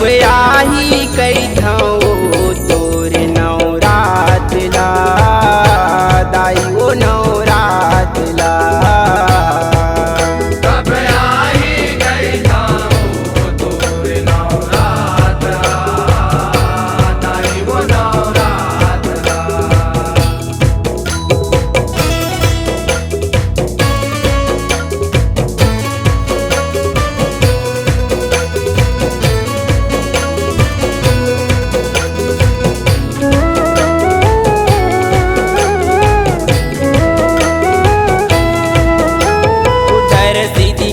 आही कैठौ तोर नवरात ला दाई ओ नवरात ला। कब आई कैठौ तोर नवरात ला दाई ओ नवरात ला।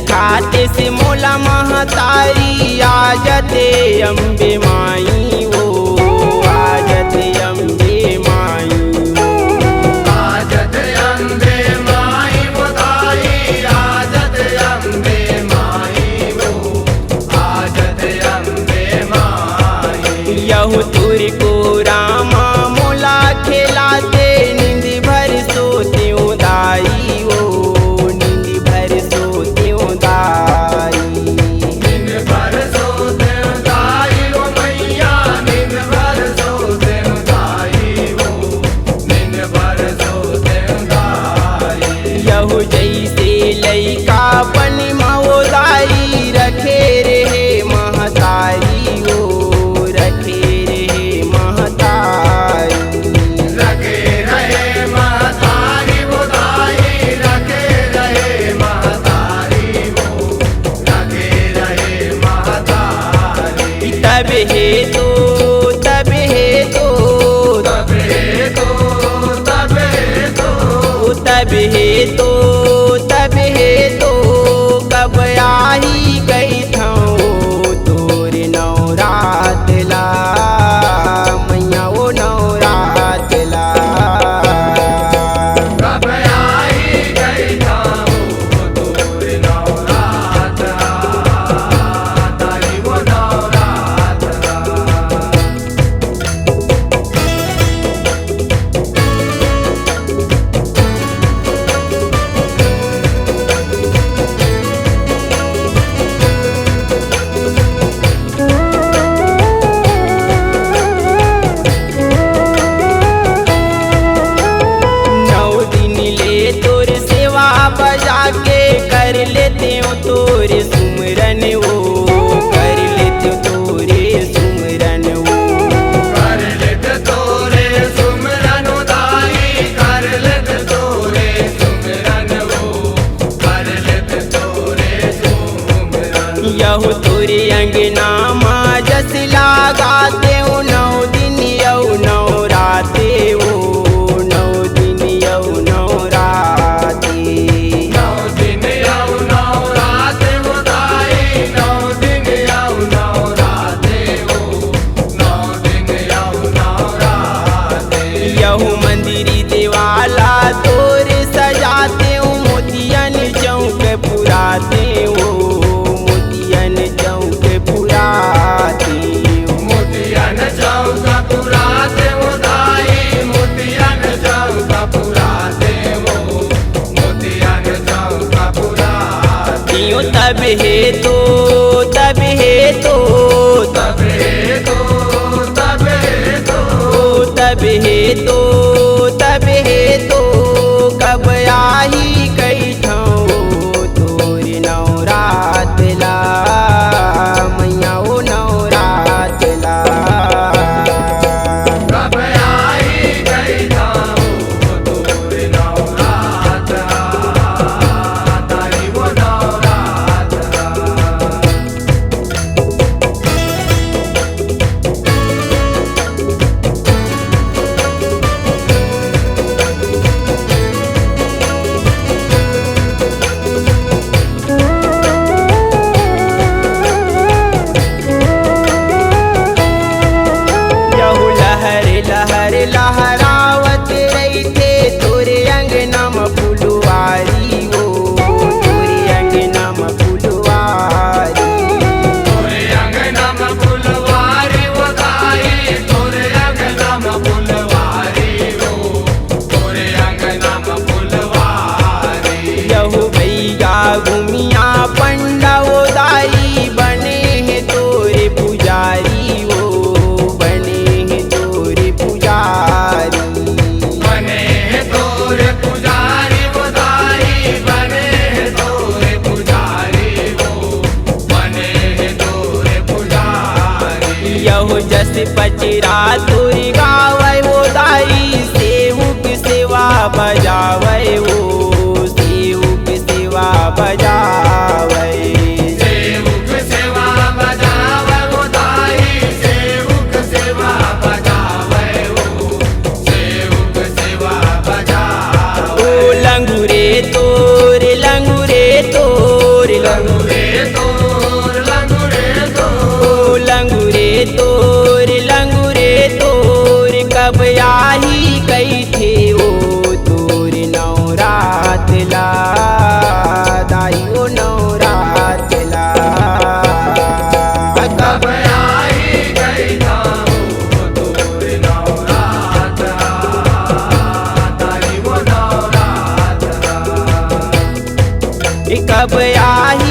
खाते से मोला महतारी आजते अम्बे माई वो आजते अम्बे माई। आजत अम्बे माई वो दाई आजत अम्बे माई वो आजत अम्बे माई। यहु तुर को रामा मोला खिलाते नींद भर सोते दाई वो नींद भर सोते दाई। नींद भर सोते दाई वो मैया नींद भर सोते दाई वो नींद भर सोते दाई। यहु जैसे लैका बन महोदाई रखे रहे महतारी वो रखे रहे महतारी। रखे रहे महतारी वो दाई रखे रहे महतारी वो रखे रहे महतारी। तब हे तो तब हे तो तब हे तो तब हे तो तब हे तो तब हे तो कब आई गई थौ तोर नवरात ला मैया ओ नवरात ला। कब आई गई तोर नवरात दाई वो नवरात। नौ दिन ले तोर सेवा बजा के कर लेते हो तोर सुमरन वो कर लेते हो तोरे सुमरन वो। कर लेत तोरे सुमरन दाई कर लेत तोरे सुमरन वो कर लेत तोरे सुमरन। यहु तोरे अंगना माँ जस लगाते हो नौ दिन यौ नौ राते वो नौ दिन यौ नौ राते। नौ दिन यौ नौ रात वो दाई नौ दिन यौ नौ रात वो नौ दिन यौ नौ रात। यहु मंदिरी देवाला तोर सजाते हो मोतियन चौक पुराते हो मोतियन चौक पुराते हो। मोतियन चौक पुराते वो दाई मोतियन चौक पुराते वो मोतियन चौक पुराते। यो तब हे तो तब हे तो तब हे तो तब हे तो तब हे तो तब हे तो कब आई गई थौ तोर नवरात ला मैया ओ नवरात ला। कब आई गई तोर नवरात दाई वो नवरात। बजावे सेवक सेवा बजावे वो दाई सेवक सेवा बजावे वो सेवक सेवा बजावे ओ लंगूरे तोर लंगूरे तोर लंगूरे तोर लंगूरे तोर ओ लंगूरे तोर लंगूरे तोर कब आई गई थे ओ तोर नवरात ला दाई ओ नवरात ला कब आई गई था वो तोर नवरात ताई वो नवरात कब आई